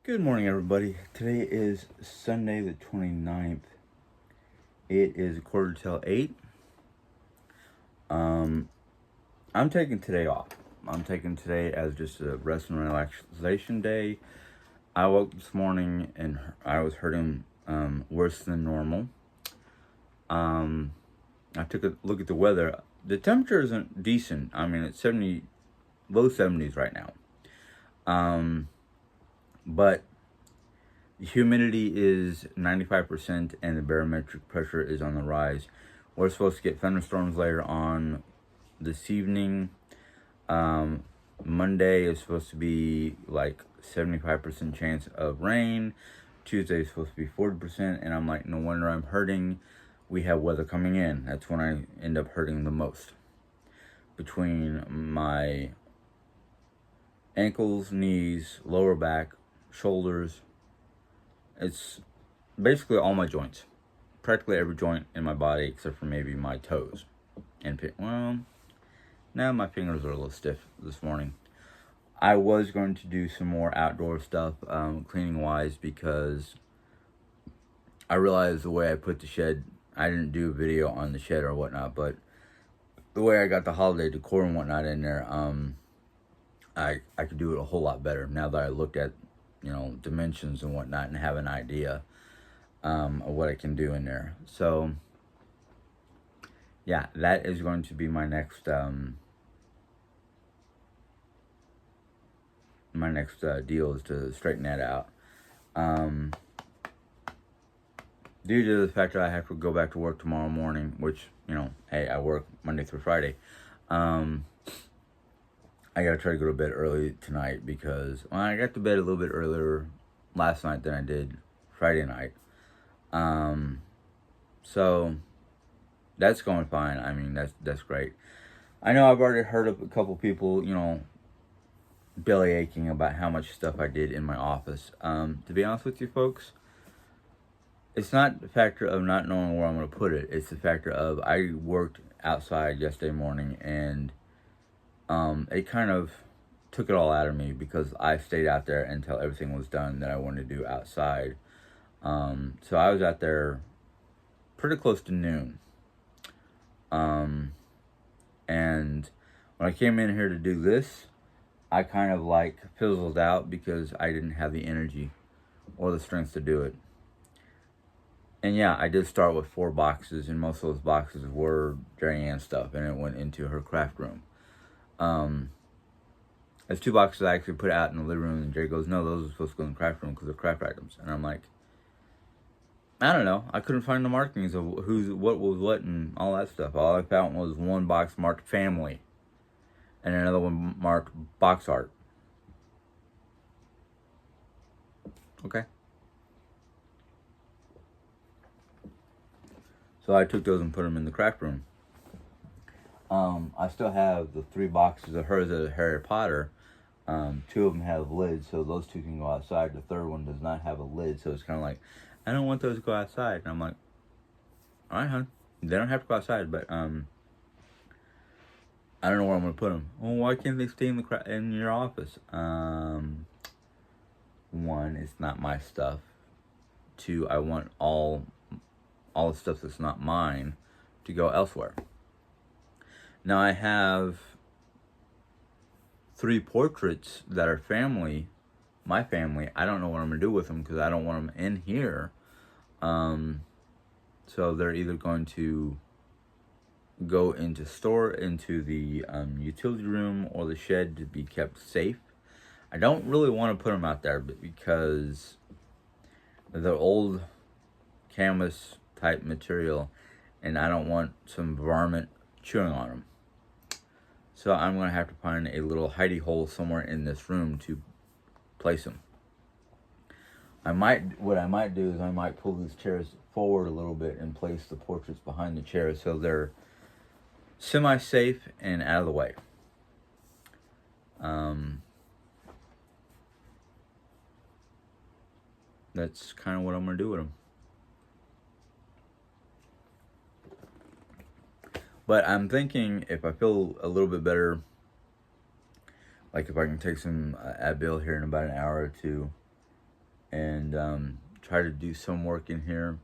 Good morning, everybody. Today is Sunday the 29th. It is 7:45. I'm taking today off. I'm taking today as just a rest and relaxation day. I woke this morning and I was hurting worse than normal. I took a look at the weather. The temperature isn't decent. I mean, it's low 70s right now. But the humidity is 95% and the barometric pressure is on the rise. We're supposed to get thunderstorms later on this evening. Monday is supposed to be like 75% chance of rain. Tuesday is supposed to be 40%. And I'm like, no wonder I'm hurting. We have weather coming in. That's when I end up hurting the most. Between my ankles, knees, lower back, shoulders. It's basically all my joints. Practically every joint in my body except for maybe my toes. Now my fingers are a little stiff this morning. I was going to do some more outdoor stuff, cleaning wise, because I realized the way I put the shed, I didn't do a video on the shed or whatnot, but the way I got the holiday decor and whatnot in there, I could do it a whole lot better now that I looked at, dimensions and whatnot and have an idea of what I can do in there. So, yeah, that is going to be my next deal, is to straighten that out. Due to the fact that I have to go back to work tomorrow morning, which, hey, I work Monday through Friday. I gotta try to go to bed early tonight because I got to bed a little bit earlier last night than I did Friday night. So that's going fine. I mean, that's great. I know I've already heard of a couple people, belly aching about how much stuff I did in my office. To be honest with you folks, it's not the factor of not knowing where I'm going to put it. It's the factor of I worked outside yesterday morning and it kind of took it all out of me because I stayed out there until everything was done that I wanted to do outside. So I was out there pretty close to noon. And when I came in here to do this, I kind of like fizzled out because I didn't have the energy or the strength to do it. And yeah, I did start with 4 boxes, and most of those boxes were Jerry Ann's stuff, and it went into her craft room. There's 2 boxes I actually put out in the living room, and Jerry goes, no, those are supposed to go in the craft room because they're craft items. And I'm like, I don't know. I couldn't find the markings of what was what and all that stuff. All I found was one box marked family and another one marked box art. Okay. So I took those and put them in the craft room. I still have the 3 boxes of hers of Harry Potter. 2 of them have lids, so those 2 can go outside. The third one does not have a lid, so it's kind of like, I don't want those to go outside. And I'm like, all right, hon, they don't have to go outside, but I don't know where I'm gonna put them. Well, why can't they stay in your office? 1, it's not my stuff. 2, I want all the stuff that's not mine to go elsewhere. Now I have 3 portraits that are my family. I don't know what I'm gonna do with them because I don't want them in here. So they're either going to go into the utility room or the shed to be kept safe. I don't really want to put them out there because they're old canvas type material, and I don't want some varmint chewing on them. So I'm going to have to find a little hidey hole somewhere in this room to place them. What I might do is I might pull these chairs forward a little bit and place the portraits behind the chairs so they're semi-safe and out of the way. That's kind of what I'm going to do with them. But I'm thinking if I feel a little bit better, like if I can take some Advil here in about an hour or 2, and try to do some work in here.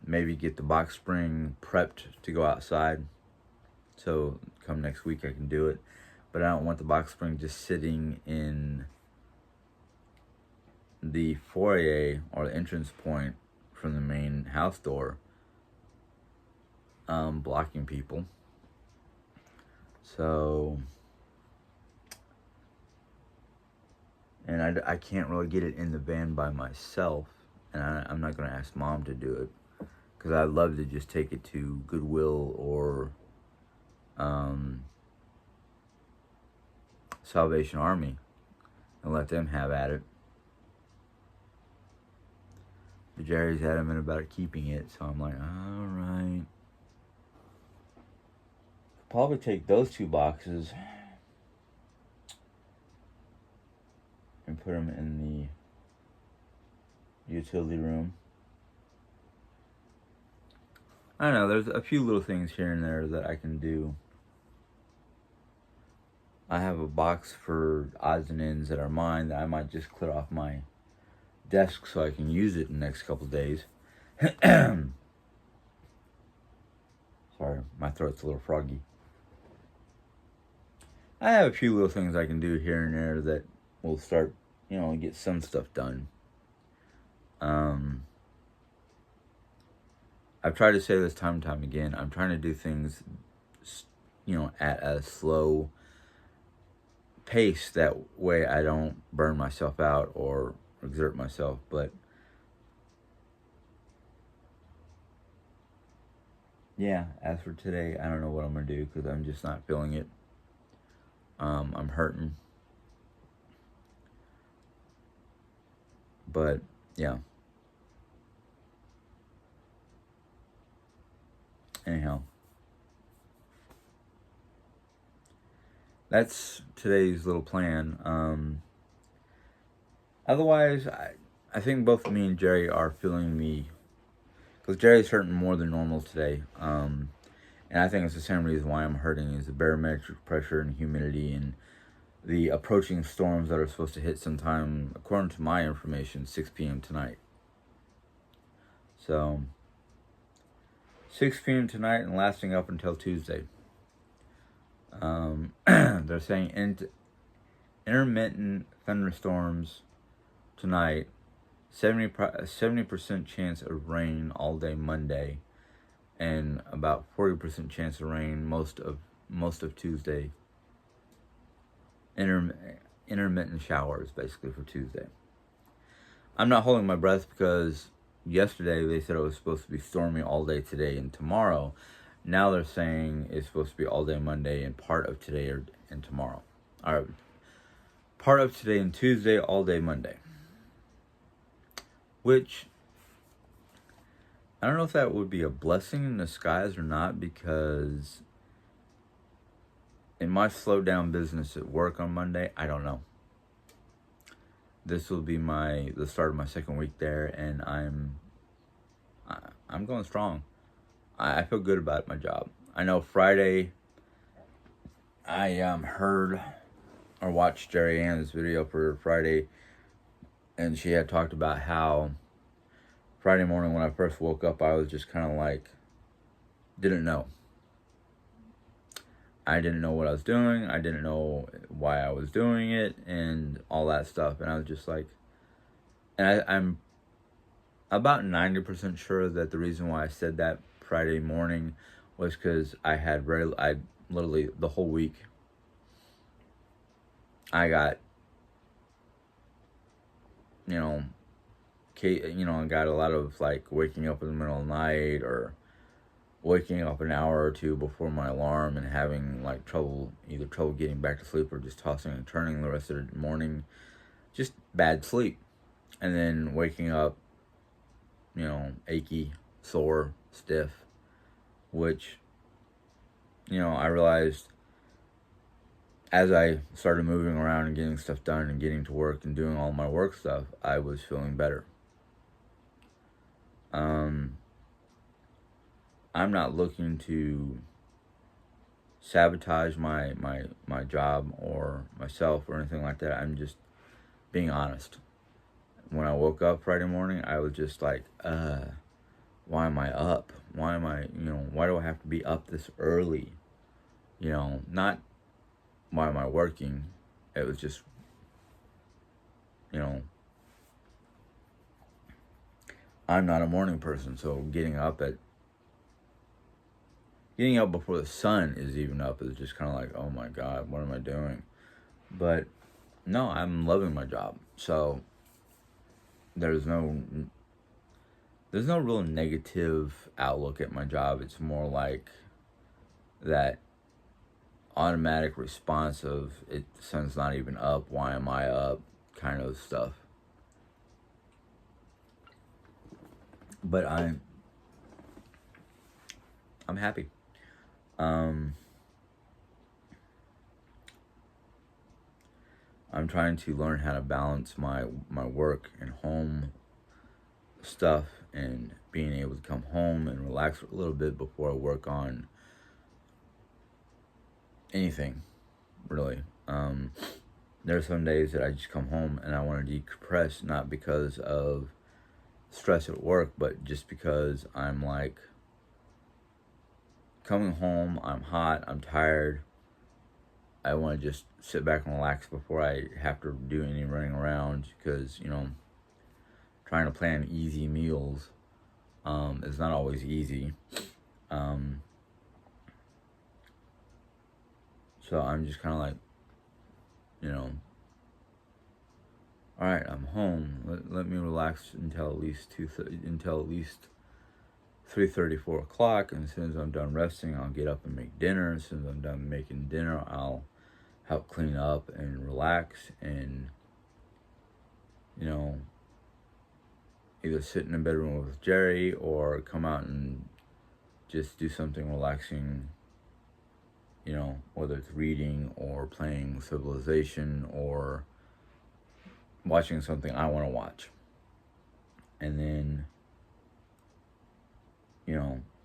Maybe get the box spring prepped to go outside, so come next week I can do it. But I don't want the box spring just sitting in the foyer or the entrance point from the main house door, blocking people. So, and I can't really get it in the van by myself, and I'm not going to ask Mom to do it, because I'd love to just take it to Goodwill or Salvation Army and let them have at it. But Jerry's adamant about keeping it, so I'm like, alright. Probably take those 2 boxes and put them in the utility room. I don't know, there's a few little things here and there that I can do. I have a box for odds and ends that are mine that I might just clear off my desk so I can use it in the next couple of days. Sorry, my throat's a little froggy. I have a few little things I can do here and there that will start, get some stuff done. I've tried to say this time and time again. I'm trying to do things, at a slow pace. That way I don't burn myself out or exert myself. But yeah, as for today, I don't know what I'm going to do because I'm just not feeling it. I'm hurting. But yeah. Anyhow, that's today's little plan. Otherwise, I think both me and Jerry are feeling because Jerry's hurting more than normal today. And I think it's the same reason why I'm hurting is the barometric pressure and humidity and the approaching storms that are supposed to hit sometime, according to my information, 6 p.m. tonight. So 6 p.m. tonight and lasting up until Tuesday. They're saying intermittent thunderstorms tonight, 70% chance of rain all day Monday, and about 40% chance of rain most of Tuesday. Intermittent showers basically for Tuesday. I'm not holding my breath because yesterday they said it was supposed to be stormy all day today and tomorrow. Now they're saying it's supposed to be all day Monday and part of today and tomorrow. Or part of today and Tuesday, all day Monday. Which, I don't know if that would be a blessing in disguise or not, because in my slowed down business at work on Monday, I don't know. This will be the start of my second week there, and I'm going strong. I feel good about my job. I know Friday I heard or watched Jerry Ann's video for Friday, and she had talked about how Friday morning when I first woke up, I was just kind of like, didn't know. I didn't know what I was doing. I didn't know why I was doing it and all that stuff. And I was just like, and I'm about 90% sure that the reason why I said that Friday morning was because I literally the whole week, I got, I got a lot of like waking up in the middle of the night or waking up an hour or two before my alarm and having like either trouble getting back to sleep or just tossing and turning the rest of the morning, just bad sleep. And then waking up, achy, sore, stiff, which, I realized as I started moving around and getting stuff done and getting to work and doing all my work stuff, I was feeling better. I'm not looking to sabotage my job or myself or anything like that. I'm just being honest. When I woke up Friday morning, I was just like, why am I up? Why am I, why do I have to be up this early? Not why am I working? It was just, you know, I'm not a morning person, so getting up before the sun is even up is just kind of like, oh my God, what am I doing? But no, I'm loving my job. So there's no real negative outlook at my job. It's more like that automatic response of the sun's not even up, why am I up, kind of stuff. But I'm happy. I'm trying to learn how to balance my work and home stuff, and being able to come home and relax a little bit before I work on anything, really. There are some days that I just come home and I want to decompress, not because of stress at work, but just because I'm like coming home, I'm hot, I'm tired. I want to just sit back and relax before I have to do any running around, because trying to plan easy meals is not always easy. So I'm just kind of like, all right, I'm home. Let me relax until at least 3:30, 4 o'clock. And as soon as I'm done resting, I'll get up and make dinner. As soon as I'm done making dinner, I'll help clean up and relax, and either sit in the bedroom with Jerry or come out and just do something relaxing. Whether it's reading or playing Civilization or watching something I want to watch. And then,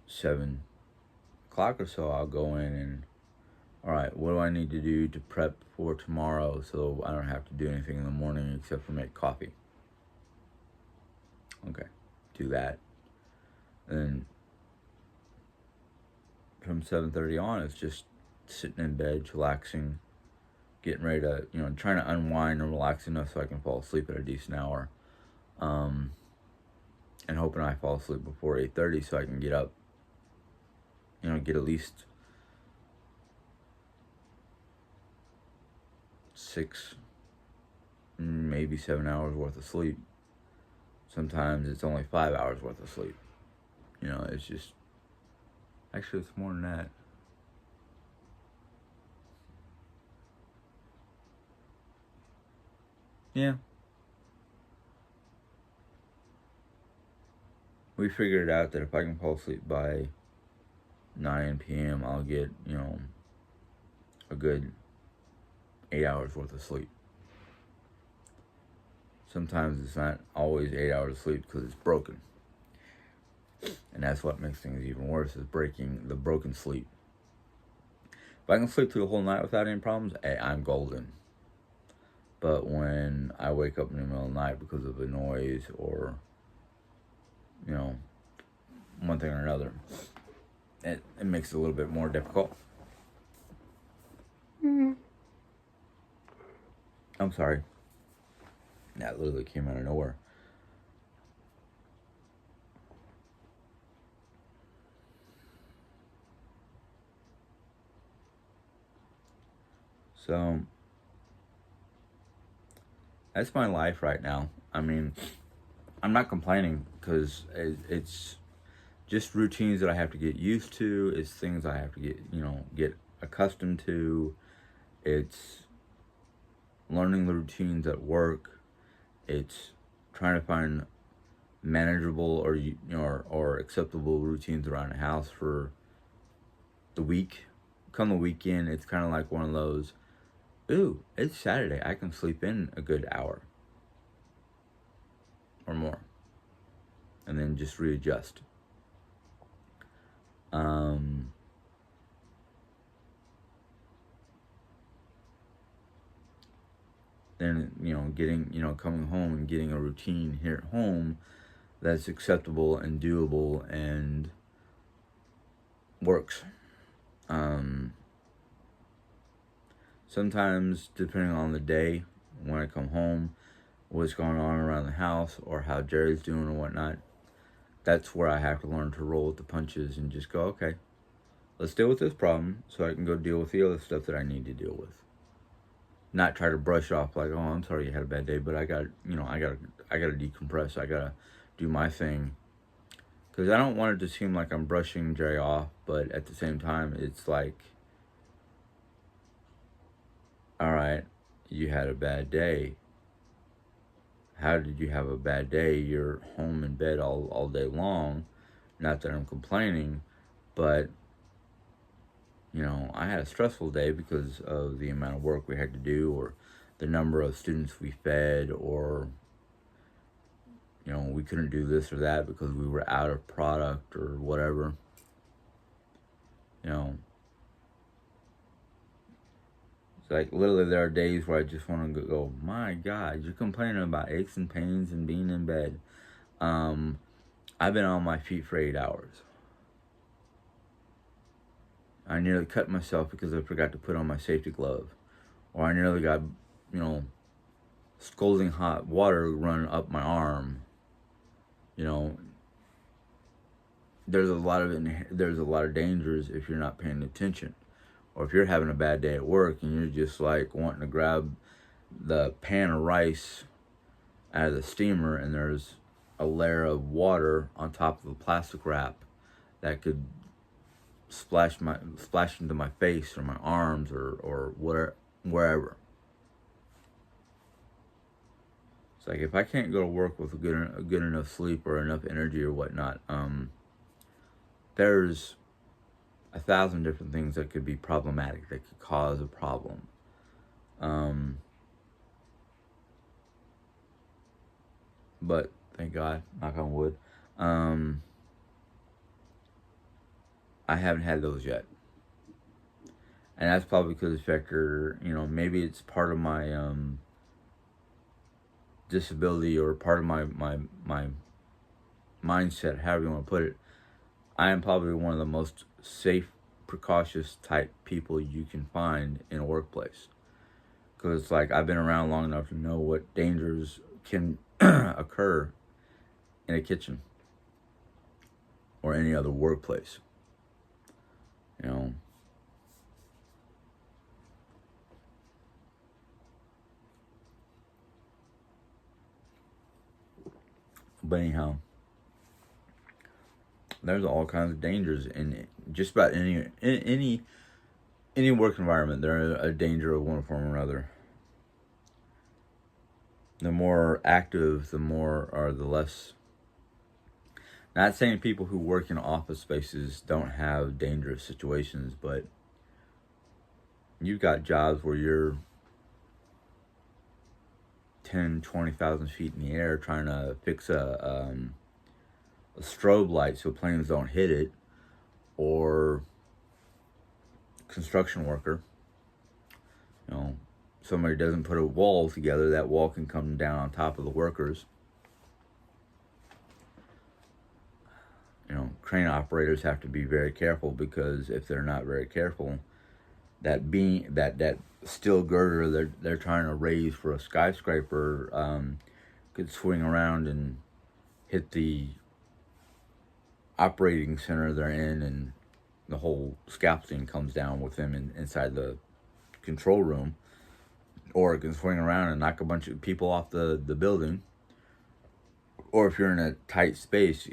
7 o'clock or so, I'll go in and, all right, what do I need to do to prep for tomorrow so I don't have to do anything in the morning except for make coffee? Okay, do that. And then from 7:30 on, it's just sitting in bed, relaxing, getting ready to, trying to unwind and relax enough so I can fall asleep at a decent hour. And hoping I fall asleep before 8:30 so I can get up, get at least 6, maybe 7 hours worth of sleep. Sometimes it's only 5 hours worth of sleep. It's just, actually it's more than that. Yeah. We figured out that if I can fall asleep by 9 p.m., I'll get, a good 8 hours worth of sleep. Sometimes it's not always 8 hours of sleep because it's broken. And that's what makes things even worse, is breaking the broken sleep. If I can sleep through the whole night without any problems, hey, I'm golden. But when I wake up in the middle of the night because of a noise or, one thing or another, it makes it a little bit more difficult. I'm sorry. That literally came out of nowhere. So that's my life right now. I mean, I'm not complaining because it's just routines that I have to get used to. It's things I have to get accustomed to. It's learning the routines at work. It's trying to find manageable or acceptable routines around the house for the week. Come the weekend, it's kind of like one of those, ooh, it's Saturday, I can sleep in a good hour or more, and then just readjust. and getting coming home and getting a routine here at home that's acceptable and doable and works. Sometimes, depending on the day, when I come home, what's going on around the house, or how Jerry's doing or whatnot, that's where I have to learn to roll with the punches and just go, okay, let's deal with this problem so I can go deal with the other stuff that I need to deal with. Not try to brush off like, oh, I'm sorry you had a bad day, but I got I gotta decompress. I gotta do my thing, because I don't want it to seem like I'm brushing Jerry off, but at the same time, it's like, all right, you had a bad day. How did you have a bad day? You're home in bed all day long. Not that I'm complaining, but I had a stressful day because of the amount of work we had to do, or the number of students we fed, or we couldn't do this or that because we were out of product or whatever. It's like, literally, there are days where I just want to go, my God, you're complaining about aches and pains and being in bed. I've been on my feet for 8 hours. I nearly cut myself because I forgot to put on my safety glove. Or I nearly got, scalding hot water run up my arm. There's a lot of dangers if you're not paying attention. Or if you're having a bad day at work and you're just like wanting to grab the pan of rice out of the steamer, and there's a layer of water on top of the plastic wrap that could splash into my face or my arms or wherever. It's like, if I can't go to work with a good enough sleep or enough energy or whatnot, there's 1,000 different things that could be problematic, that could cause a problem. But thank God, knock on wood, I haven't had those yet. And that's probably because the factor, maybe it's part of my disability, or part of my mindset, however you want to put it. I am probably one of the most safe, precautious type people you can find in a workplace. Because it's like, I've been around long enough to know what dangers can occur in a kitchen or any other workplace. But anyhow, there's all kinds of dangers in just about any work environment. There's a danger of one form or another. The more active, the less. Not saying people who work in office spaces don't have dangerous situations, but you've got jobs where you're 10, 20,000 feet in the air trying to fix a strobe light so planes don't hit it, or construction worker. Somebody doesn't put a wall together, that wall can come down on top of the workers. Crane operators have to be very careful, because if they're not very careful, that steel girder they're trying to raise for a skyscraper could swing around and hit the operating center they're in, and the whole scaffolding comes down with them inside the control room. Or it can swing around and knock a bunch of people off the building. Or if you're in a tight space,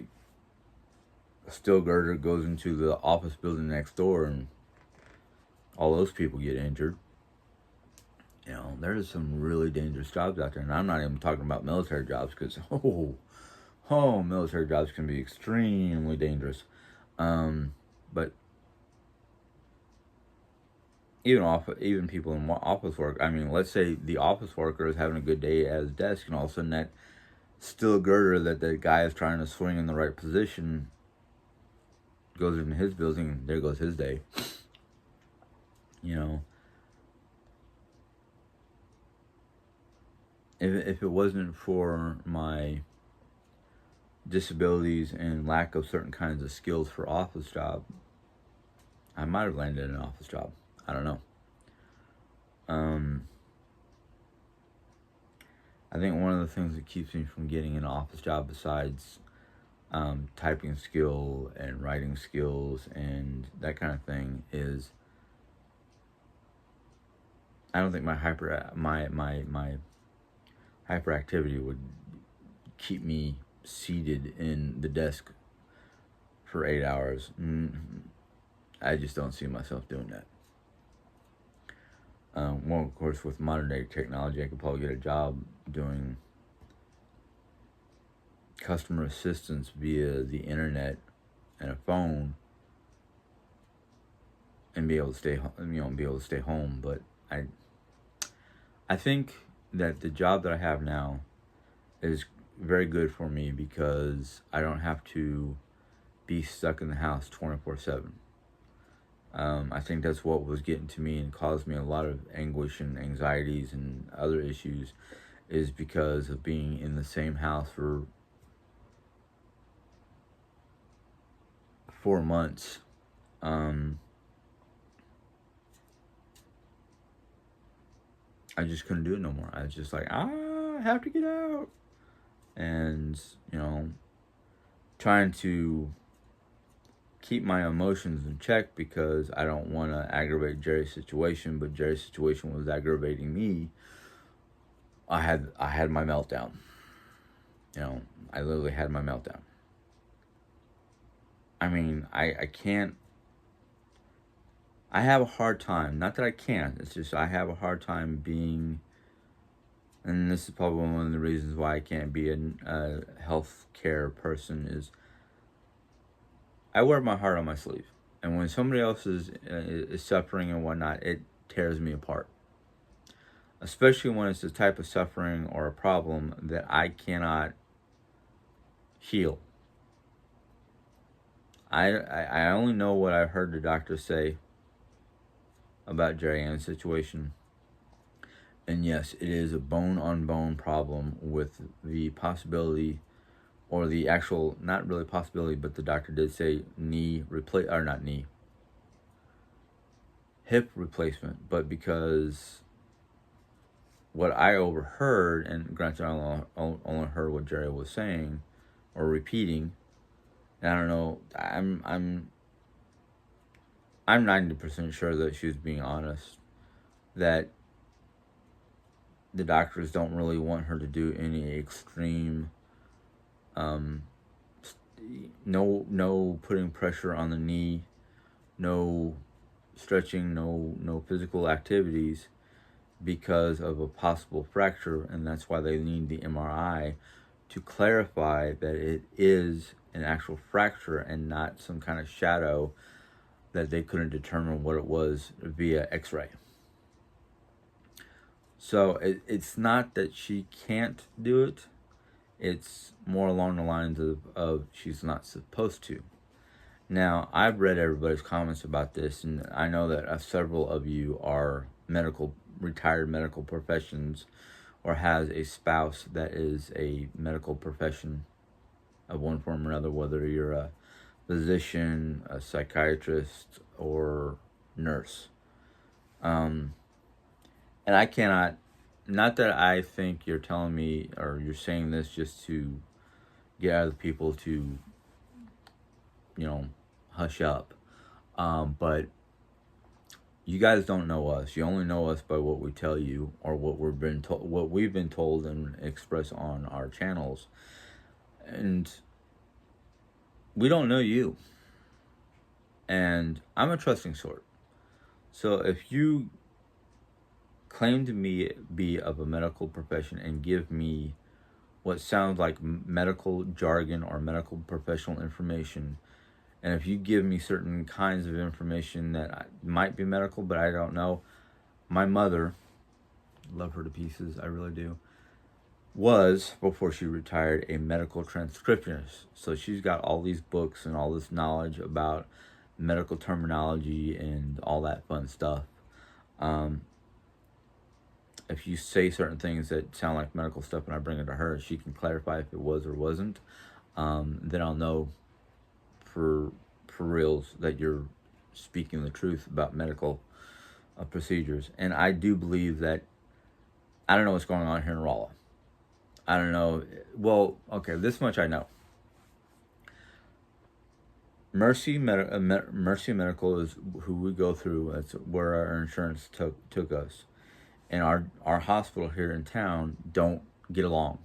a steel girder goes into the office building next door, and all those people get injured. There's some really dangerous jobs out there. And I'm not even talking about military jobs, because, military jobs can be extremely dangerous. But even people in office work. I mean, let's say the office worker is having a good day at his desk, and all of a sudden that steel girder that the guy is trying to swing in the right position goes into his building, and there goes his day. if it wasn't for my disabilities and lack of certain kinds of skills for office job, I might have landed an office job. I don't know. Um, I think one of the things that keeps me from getting an office job, besides typing skill and writing skills and that kind of thing, is I don't think my hyperactivity would keep me seated in the desk for 8 hours. I just don't see myself doing that. Well, of course, with modern day technology, I could probably get a job doing customer assistance via the internet and a phone, and be able to stay home. But I think that the job that I have now is very good for me because I don't have to be stuck in the house 24/7. I think that's what was getting to me and caused me a lot of anguish and anxieties and other issues, is because of being in the same house for 4 months. I just couldn't do it no more. I was just like, I have to get out. And, trying to keep my emotions in check because I don't want to aggravate Jerry's situation, but Jerry's situation was aggravating me. I had my meltdown. I literally had my meltdown. I mean, I can't. I have a hard time. Not that I can't. It's just I have a hard time being. And this is probably one of the reasons why I can't be a healthcare person, is I wear my heart on my sleeve, and when somebody else is suffering and whatnot, it tears me apart. Especially when it's the type of suffering or a problem that I cannot heal. I only know what I heard the doctor say about Jerry Ann's situation. And yes, it is a bone-on-bone problem with the possibility, or the actual, not really possibility, but the doctor did say hip replacement. But because what I overheard, and granted I only heard what Jerry was saying or repeating, and I don't know, I'm 90% sure that she was being honest, that the doctors don't really want her to do any extreme, no putting pressure on the knee, no stretching, no physical activities, because of a possible fracture. And that's why they need the MRI to clarify that it is an actual fracture and not some kind of shadow that they couldn't determine what it was via x-ray. So it's not that she can't do it. It's more along the lines of she's not supposed to. Now, I've read everybody's comments about this, and I know that several of you are retired medical professions, or has a spouse that is a medical profession of one form or another, whether you're a physician, a psychiatrist, or nurse. And I cannot, not that I think you're telling me or you're saying this just to get other people to, hush up. But you guys don't know us. You only know us by what we tell you, or what we've been told and express on our channels. And we don't know you. And I'm a trusting sort. So if you claim to be of a medical profession and give me what sounds like medical jargon or medical professional information, and if you give me certain kinds of information that might be medical, but I don't know, my mother, love her to pieces, I really do, was, before she retired, a medical transcriptionist. So she's got all these books and all this knowledge about medical terminology and all that fun stuff. if you say certain things that sound like medical stuff and I bring it to her, she can clarify if it was or wasn't. Then I'll know for reals that you're speaking the truth about medical procedures. And I do believe that, I don't know what's going on here in Rolla. I don't know. Well, okay, this much I know. Mercy Medical is who we go through. That's where our insurance took us, and our hospital here in town don't get along.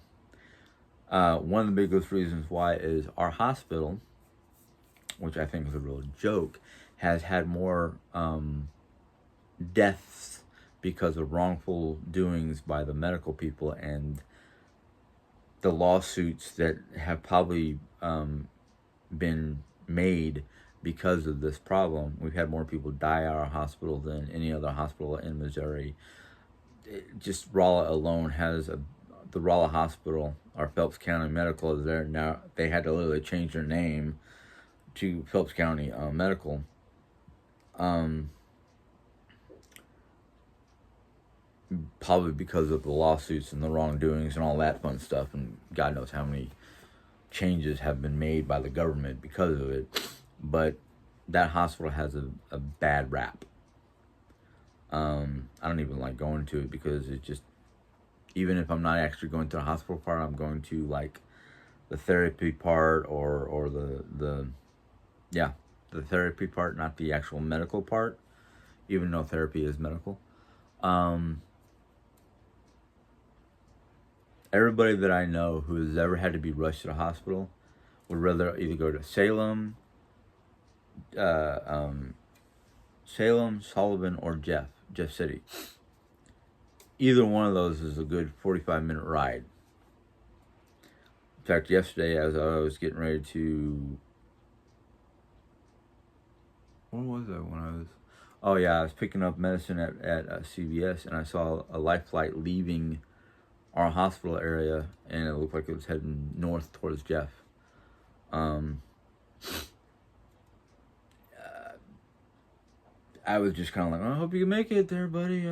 One of the biggest reasons why is our hospital, which I think is a real joke, has had more deaths because of wrongful doings by the medical people and the lawsuits that have probably been made because of this problem. We've had more people die at our hospital than any other hospital in Missouri. Just Rolla alone has the Rolla Hospital, our Phelps County Medical is there now. They had to literally change their name to Phelps County Medical. Probably because of the lawsuits and the wrongdoings and all that fun stuff, and God knows how many changes have been made by the government because of it. But that hospital has a bad rap. I don't even like going to it because it just, even if I'm not actually going to the hospital part, I'm going to like the therapy part or the therapy part, not the actual medical part, even though therapy is medical. Everybody that I know who has ever had to be rushed to the hospital would rather either go to Salem, Sullivan, or Jeff City. Either one of those is a good 45-minute ride. In fact, yesterday as I was getting ready to, where was I when I was? Oh yeah, I was picking up medicine at CVS, and I saw a life flight leaving our hospital area, and it looked like it was heading north towards Jeff. I was just kind of like, I hope you can make it there, buddy.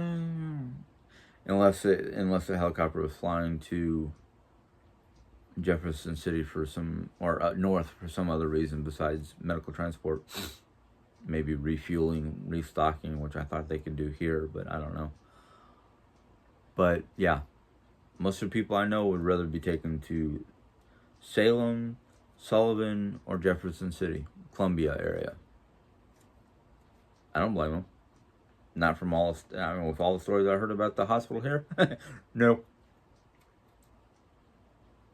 Unless the helicopter was flying to Jefferson City for some, or north for some other reason besides medical transport. Maybe refueling, restocking, which I thought they could do here, but I don't know. But yeah, most of the people I know would rather be taken to Salem, Sullivan, or Jefferson City, Columbia area. I don't blame them. Not from all, with all the stories I heard about the hospital here. Nope.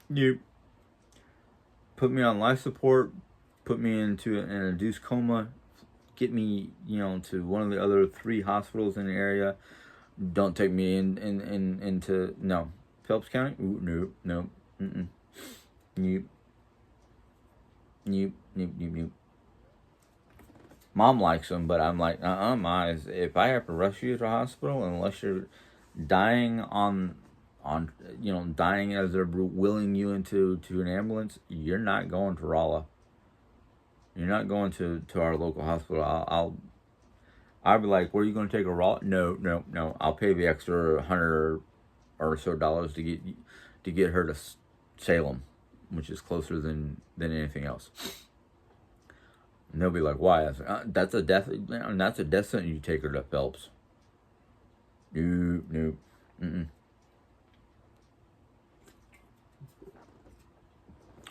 You put me on life support, put me into an induced coma, get me, to one of the other 3 hospitals in the area. Don't take me into no Phelps County. Ooh, no. Nope. Mom likes them, but I'm like, Ma. If I have to rush you to the hospital, unless you're dying dying as they're wheeling you into an ambulance, you're not going to Rolla. You're not going to our local hospital. I'll be like, where are you going to take a Rolla? No. I'll pay the extra $100 or so to get her to Salem, which is closer than anything else. And they'll be like, why? I was like, that's a death sentence. You take her to Phelps. No.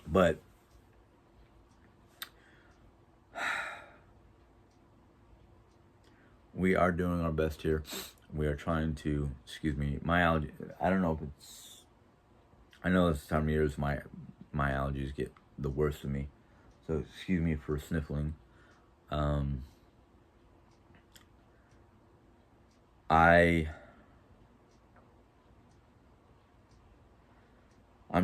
But we are doing our best here. We are trying to, my allergy, I don't know if it's, I know this time of year my allergies get the worst of me. So excuse me for sniffling. I'm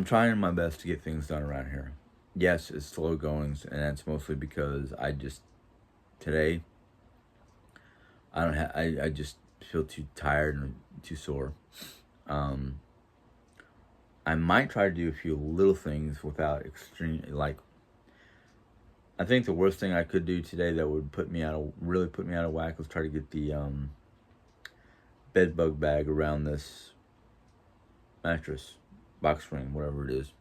trying my best to get things done around here. Yes, it's slow goings, and that's mostly because today, I just feel too tired and too sore. I might try to do a few little things without extreme, I think the worst thing I could do today that would really put me out of whack was try to get the bed bug bag around this mattress, box spring, whatever it is.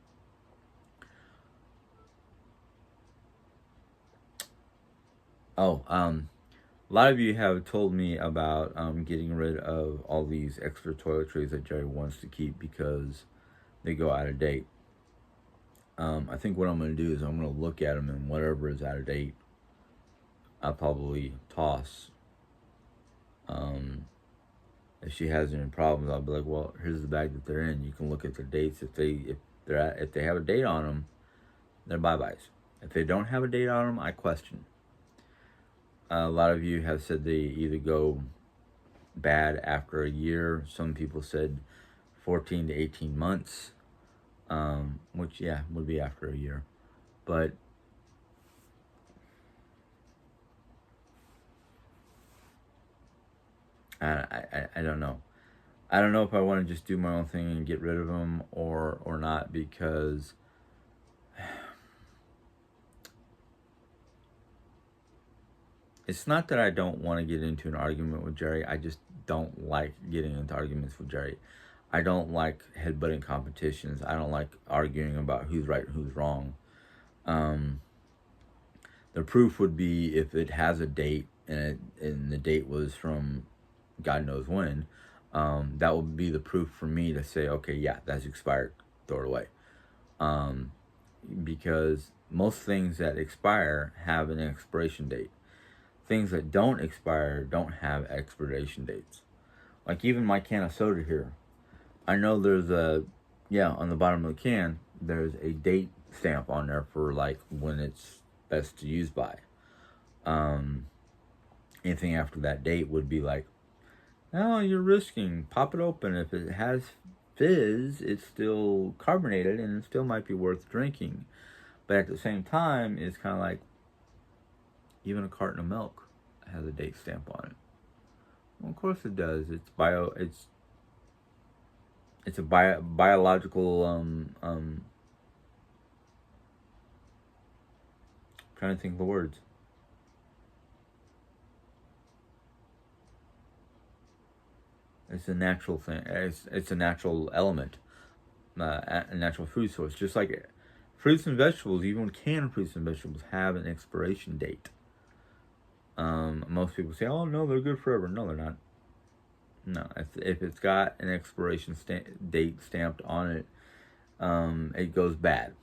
Oh, a lot of you have told me about getting rid of all these extra toiletries that Jerry wants to keep because they go out of date. I think what I'm going to do is I'm going to look at them, and whatever is out of date, I'll probably toss. If she has any problems, I'll be like, well, here's the bag that they're in. You can look at the dates. If they have a date on them, they're bye-byes. If they don't have a date on them, I question. A lot of you have said they either go bad after a year. Some people said 14 to 18 months, which, yeah, would be after a year. But I don't know. I don't know if I want to just do my own thing and get rid of them or not, because it's not that I don't want to get into an argument with Jerry. I just don't like getting into arguments with Jerry. I don't like headbutting competitions. I don't like arguing about who's right and who's wrong. The proof would be if it has a date and the date was from God knows when. That would be the proof for me to say, okay, yeah, that's expired. Throw it away. Because most things that expire have an expiration date. Things that don't expire don't have expiration dates. Like even my can of soda here. I know there's on the bottom of the can, there's a date stamp on there for like when it's best to use by. Anything after that date would be like, oh, you're risking. Pop it open. If it has fizz, it's still carbonated and it still might be worth drinking. But at the same time, it's kind of like even a carton of milk has a date stamp on it. Well, of course it does. It's a biological trying to think of the words. It's a natural thing. It's a natural element, a natural food source. Just like fruits and vegetables, even canned fruits and vegetables have an expiration date. Most people say, "Oh no, they're good forever." No, they're not. No, if it's got an expiration date stamped on it, it goes bad.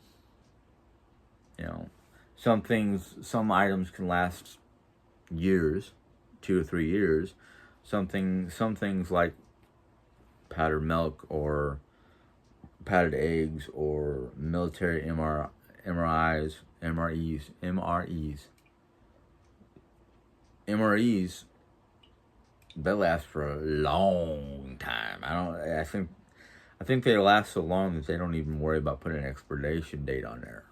You know, some items can last years, 2 or 3 years. Some things like powdered milk or powdered eggs or military MREs, they last for a long time. I think they last so long that they don't even worry about putting an expiration date on there.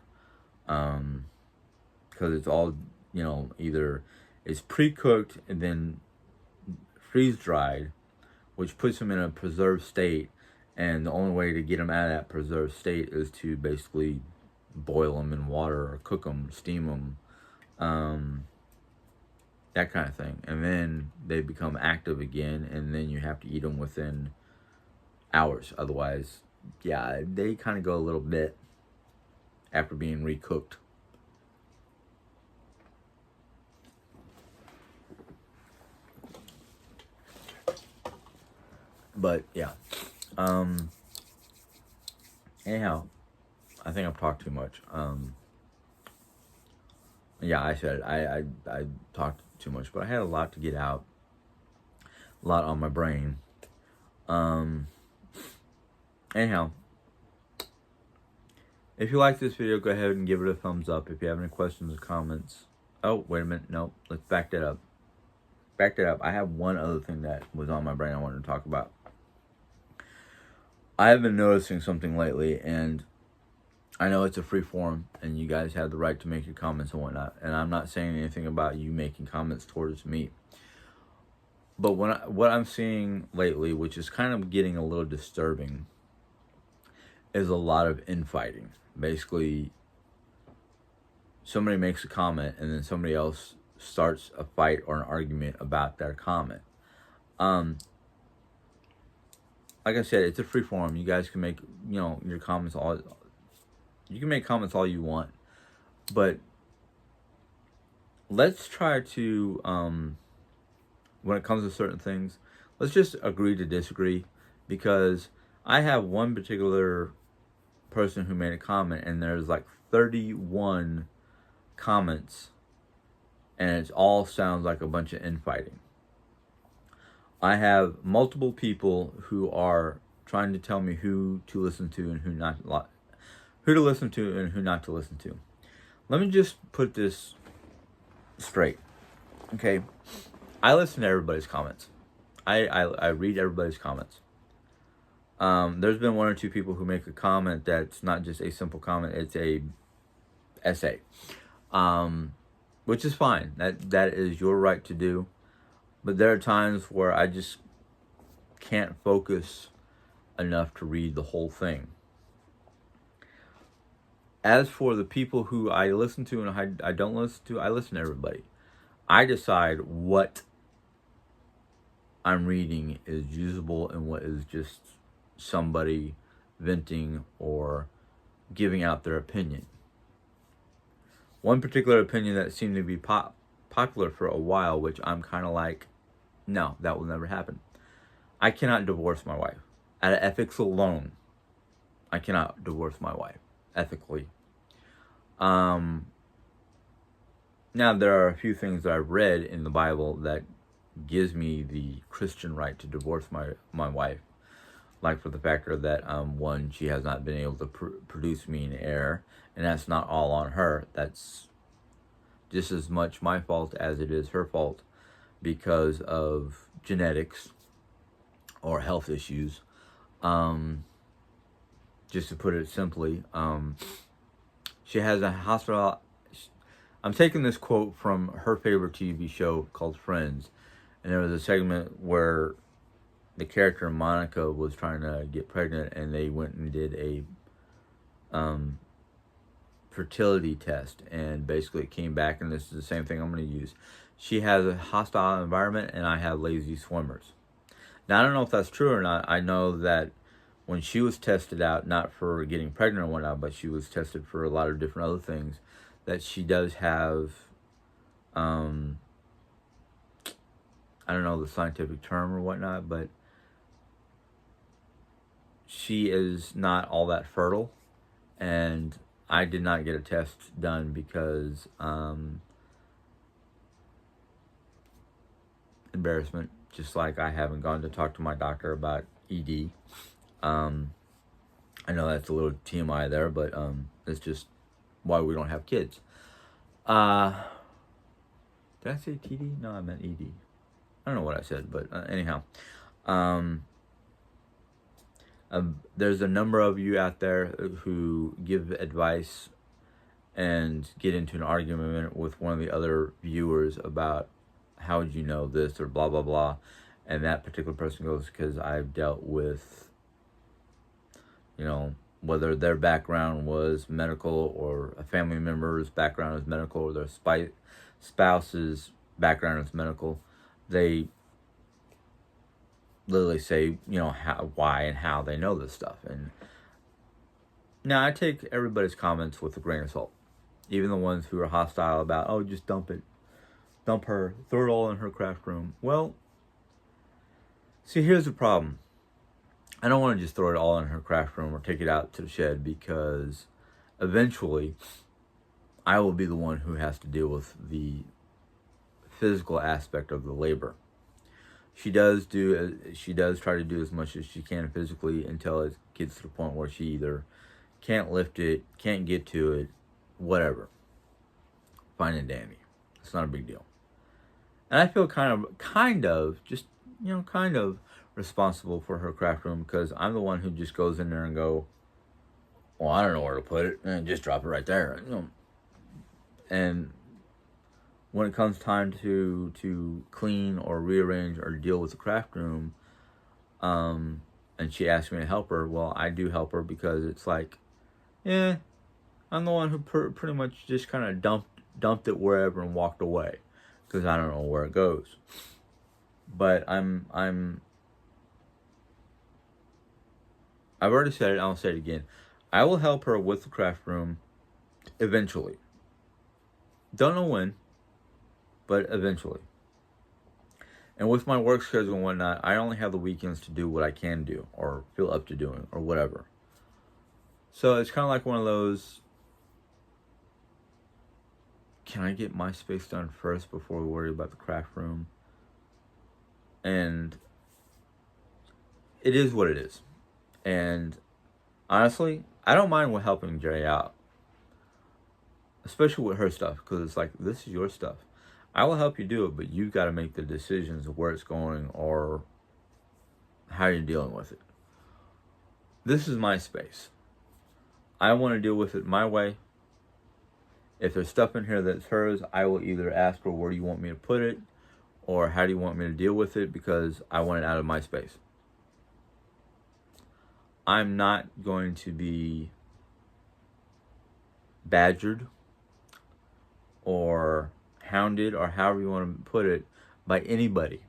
Because it's all, either it's pre-cooked and then freeze-dried, which puts them in a preserved state, and the only way to get them out of that preserved state is to basically boil them in water or cook them, steam them, that kind of thing. And then they become active again, and then you have to eat them within hours. Otherwise, yeah, they kind of go a little bit after being recooked. But yeah, anyhow, I think I've talked too much. Yeah, I said I talked too much, but I had a lot to get out, a lot on my brain. Anyhow, if you like this video, go ahead and give it a thumbs up. If you have any questions or comments, oh wait a minute, no, let's back that up. I have one other thing that was on my brain I wanted to talk about. I have been noticing something lately, and I know it's a free forum, and you guys have the right to make your comments and whatnot, and I'm not saying anything about you making comments towards me. But what I'm seeing lately, which is kind of getting a little disturbing, is a lot of infighting. Basically, somebody makes a comment, and then somebody else starts a fight or an argument about their comment. like I said, it's a free forum. You guys can make, your comments all. You can make comments all you want, but let's try to, when it comes to certain things, let's just agree to disagree, because I have one particular person who made a comment, and there's like 31 comments, and it all sounds like a bunch of infighting. I have multiple people who are trying to tell me who to listen to and who to listen to and who not to listen to. Let me just put this straight. Okay, I listen to everybody's comments. I read everybody's comments. There's been one or two people who make a comment that's not just a simple comment; it's a essay, which is fine. That is your right to do. But there are times where I just can't focus enough to read the whole thing. As for the people who I listen to and I don't listen to, I listen to everybody. I decide what I'm reading is usable and what is just somebody venting or giving out their opinion. One particular opinion that seemed to be popular for a while, which I'm kind of like, no, that will never happen. I cannot divorce my wife. Out of ethics alone, I cannot divorce my wife ethically. Now, there are a few things that I've read in the Bible that gives me the Christian right to divorce my wife. Like for the factor that, one, she has not been able to produce me an heir, and that's not all on her. That's just as much my fault as it is her fault because of genetics or health issues. Just to put it simply, she has a hospital. I'm taking this quote from her favorite TV show called Friends, and there was a segment where the character Monica was trying to get pregnant, and they went and did a fertility test, and basically it came back, and this is the same thing I'm going to use. She has a hostile environment, and I have lazy swimmers. Now, I don't know if that's true or not. I know that when she was tested out, not for getting pregnant or whatnot, but she was tested for a lot of different other things, that she does have, I don't know the scientific term or whatnot, but she is not all that fertile, and I did not get a test done because, embarrassment, just like I haven't gone to talk to my doctor about ED. I know that's a little TMI there, but it's just why we don't have kids. Did I say TD? No, I meant ED. I don't know what I said, but anyhow. There's a number of you out there who give advice and get into an argument with one of the other viewers about how would you know this or blah, blah, blah. And that particular person goes, because I've dealt with, whether their background was medical or a family member's background is medical or their spouse's background is medical. They literally say, why and how they know this stuff. And now I take everybody's comments with a grain of salt. Even the ones who are hostile about, oh, just dump it. Dump her. Throw it all in her craft room. Well, see, here's the problem. I don't want to just throw it all in her craft room or take it out to the shed, because eventually I will be the one who has to deal with the physical aspect of the labor. She does try to do as much as she can physically until it gets to the point where she either can't lift it, can't get to it, whatever. Fine and dandy. It's not a big deal. And I feel kind of responsible for her craft room, because I'm the one who just goes in there and go, well, I don't know where to put it, and just drop it right there. And when it comes time to clean or rearrange or deal with the craft room, and she asks me to help her, well, I do help her, because it's like, I'm the one who pretty much just kind of dumped it wherever and walked away, because I don't know where it goes. But I'm I've already said it, I'll say it again. I will help her with the craft room eventually. Don't know when, but eventually. And with my work schedule and whatnot, I only have the weekends to do what I can do or feel up to doing or whatever. So it's kind of like one of those, can I get my space done first before we worry about the craft room? And it is what it is. And honestly, I don't mind with helping Jerry out, especially with her stuff, because it's like, this is your stuff. I will help you do it, but you've got to make the decisions of where it's going or how you're dealing with it. This is my space. I want to deal with it my way. If there's stuff in here that's hers, I will either ask her, where do you want me to put it? Or how do you want me to deal with it? Because I want it out of my space. I'm not going to be badgered or hounded, or however you want to put it, by anybody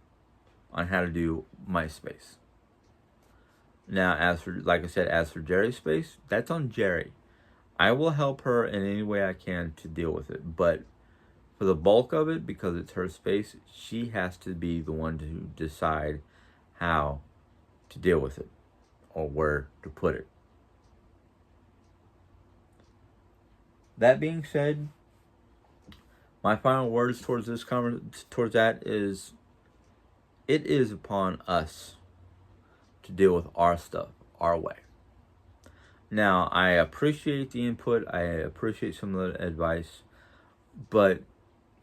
on how to do my space. Now, as for, like I said, as for Jerry's space, that's on Jerry. I will help her in any way I can to deal with it, but for the bulk of it, because it's her space, she has to be the one to decide how to deal with it or where to put it. That being said, my final words towards this towards that is, it is upon us to deal with our stuff our way. Now, I appreciate the input, I appreciate some of the advice, but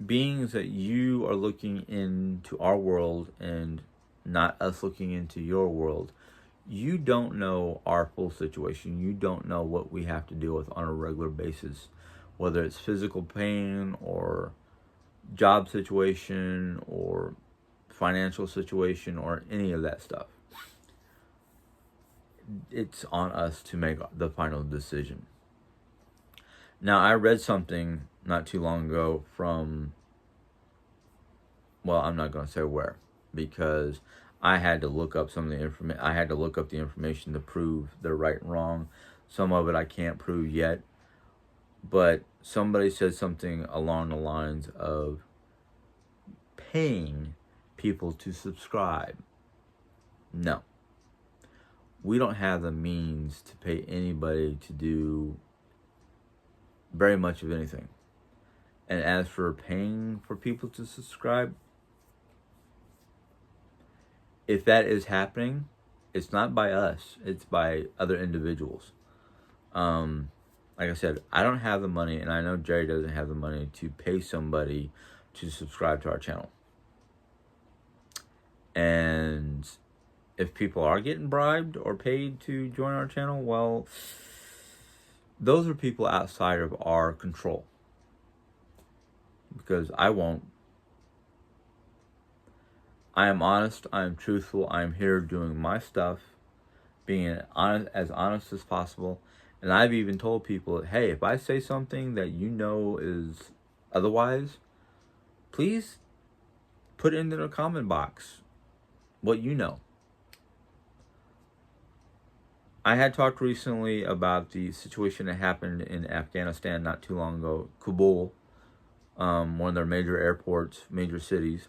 being that you are looking into our world and not us looking into your world, you don't know our full situation. You don't know what we have to deal with on a regular basis, whether it's physical pain or job situation or financial situation or any of that stuff. It's on us to make the final decision. Now, I read something not too long ago from, well, I'm not going to say where, because I had to look up some of the information. I had to look up the information to prove they're right and wrong. Some of it I can't prove yet, but somebody said something along the lines of paying people to subscribe. No. We don't have the means to pay anybody to do very much of anything. And as for paying for people to subscribe, if that is happening, it's not by us, it's by other individuals. Like I said, I don't have the money, and I know Jerry doesn't have the money to pay somebody to subscribe to our channel. And if people are getting bribed or paid to join our channel, well, those are people outside of our control. Because I won't. I am honest, I am truthful, I am here doing my stuff, being as honest as possible. And I've even told people, hey, if I say something that you know is otherwise, please put it into the comment box what you know. I had talked recently about the situation that happened in Afghanistan not too long ago, Kabul, one of their major airports, major cities.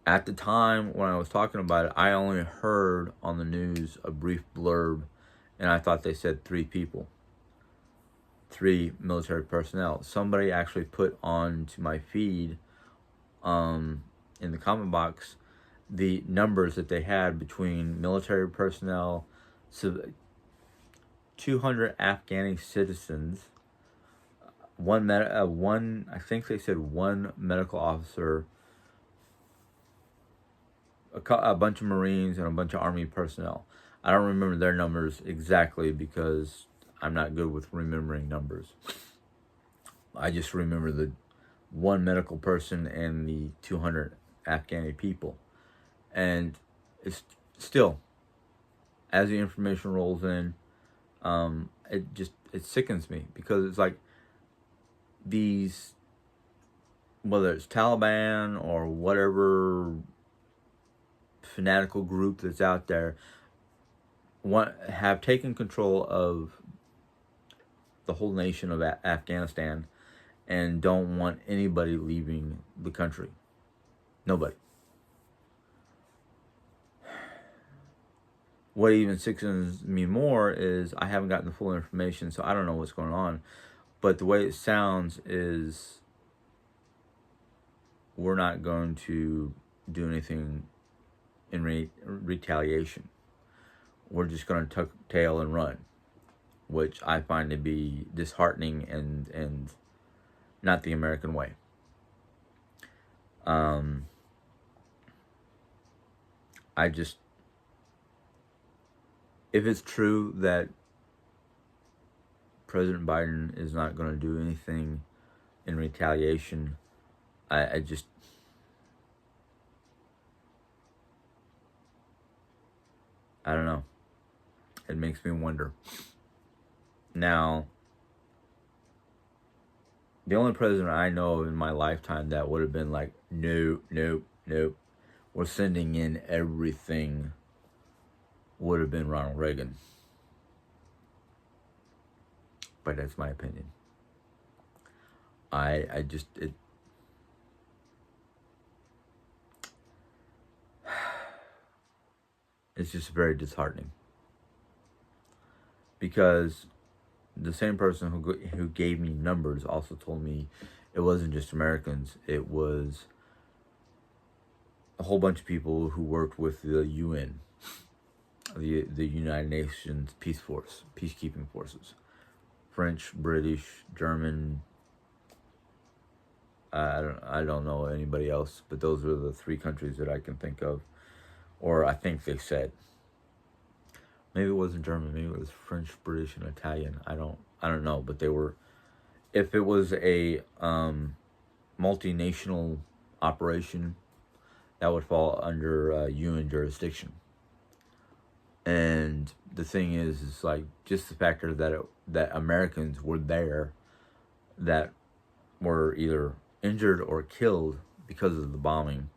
At the time when I was talking about it, I only heard on the news a brief blurb, and I thought they said 3 people, 3 military personnel. Somebody actually put on to my feed, in the comment box, the numbers that they had between military personnel, 200 Afghani citizens, one I think they said 1 medical officer, a bunch of Marines, and a bunch of Army personnel. I don't remember their numbers exactly because I'm not good with remembering numbers. I just remember the 1 medical person and the 200 Afghani people. And it's still, as the information rolls in, it sickens me, because it's like these, whether it's Taliban or whatever fanatical group that's out there, have taken control of the whole nation of Afghanistan and don't want anybody leaving the country. Nobody. What even sickens me more is I haven't gotten the full information, so I don't know what's going on. But the way it sounds is we're not going to do anything in retaliation. We're just going to tuck tail and run, which I find to be disheartening and not the American way. I just, if it's true that President Biden is not going to do anything in retaliation, I just, I don't know. It makes me wonder. Now, the only president I know of in my lifetime that would have been like, nope, we're sending in everything, would have been Ronald Reagan. But that's my opinion. It's just very disheartening. Because the same person who gave me numbers also told me it wasn't just Americans, it was a whole bunch of people who worked with the UN, the United Nations peacekeeping forces. French, British, German, I don't know anybody else, but those are the 3 countries that I can think of, or I think they said. Maybe it wasn't German, maybe it was French, British, and Italian. I don't know, but they were, if it was a multinational operation, that would fall under UN jurisdiction. And the thing is like just the factor that Americans were there that were either injured or killed because of the bombing.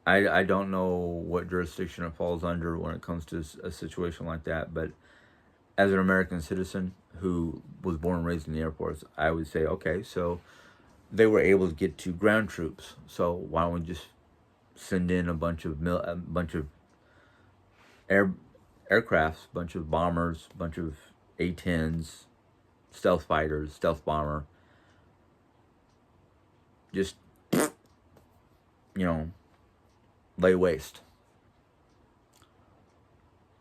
I don't know what jurisdiction it falls under when it comes to a situation like that, but as an American citizen who was born and raised in the Air Force, I would say, okay, so they were able to get to ground troops, so why don't we just send in a bunch of aircrafts, bunch of bombers, bunch of A-10s, stealth fighters, stealth bomber, just, lay waste.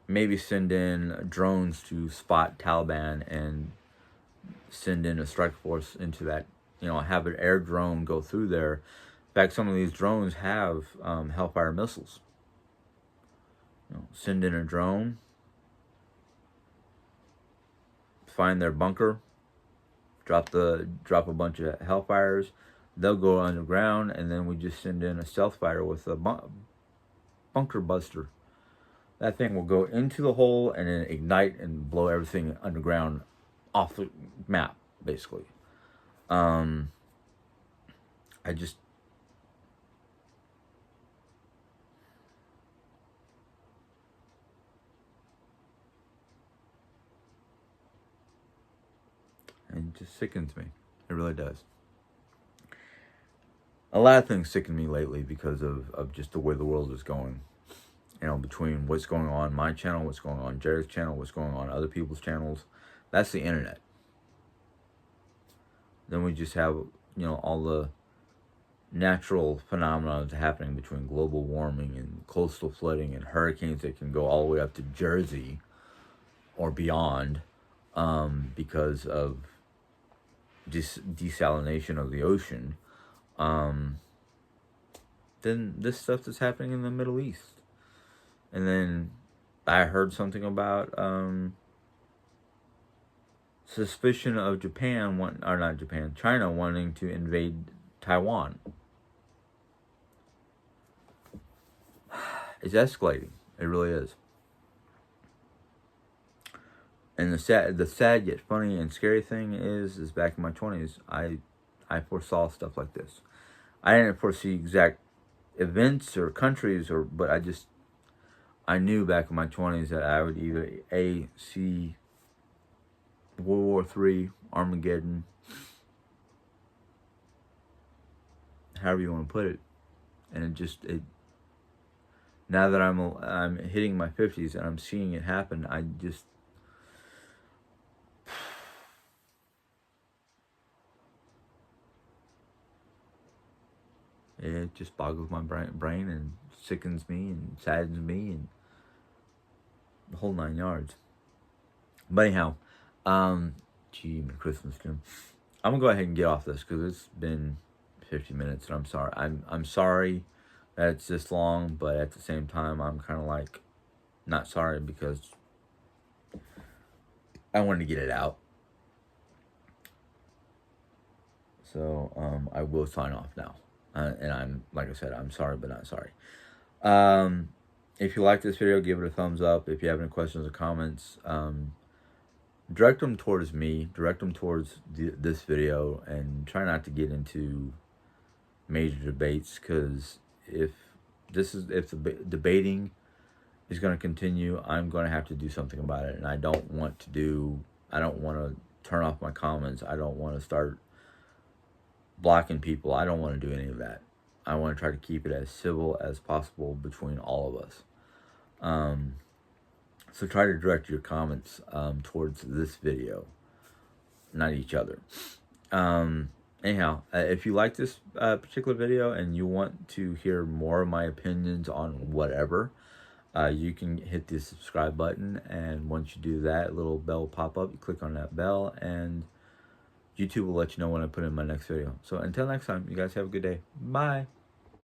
Maybe send in drones to spot Taliban and send in a strike force into that, have an air drone go through there. In fact, some of these drones have Hellfire missiles. Send in a drone, find their bunker, drop a bunch of Hellfires. They'll go underground, and then we just send in a stealth fighter with a bunker buster. That thing will go into the hole and then ignite and blow everything underground off the map, basically. And it just sickens me. It really does. A lot of things sicken me lately because of just the way the world is going. Between what's going on my channel, what's going on Jared's channel, what's going on other people's channels. That's the internet. Then we just have, all the natural phenomena happening between global warming and coastal flooding and hurricanes that can go all the way up to Jersey or beyond because of desalination of the ocean. Then this stuff that's happening in the Middle East. And then I heard something about suspicion of China wanting to invade Taiwan. It's escalating. It really is. And the sad yet funny and scary thing is back in my 20s, I foresaw stuff like this. I didn't foresee exact events or countries, but I knew back in my 20s that I would either see World War III, Armageddon, however you want to put it, and it now that I'm hitting my 50s and I'm seeing it happen, it just boggles my brain and sickens me and saddens me and the whole 9 yards. But anyhow, gee, my Christmas tune. I'm gonna go ahead and get off this because it's been 50 minutes, and I'm sorry. I'm sorry that it's this long, but at the same time, I'm kind of like not sorry because I wanted to get it out. So I will sign off now, and I'm like I said, I'm sorry, but not sorry. If you like this video, give it a thumbs up. If you have any questions or comments, direct them towards me, direct them towards this video, and try not to get into major debates, because if the debating is going to continue, I'm going to have to do something about it, and I don't want to turn off my comments. I don't want to start blocking people. I don't want to do any of that. I want to try to keep it as civil as possible between all of us. So try to direct your comments towards this video, not each other. Anyhow, if you like this particular video and you want to hear more of my opinions on whatever, you can hit the subscribe button, and once you do that, a little bell will pop up. You click on that bell, and YouTube will let you know when I put in my next video. So until next time, you guys have a good day. Bye.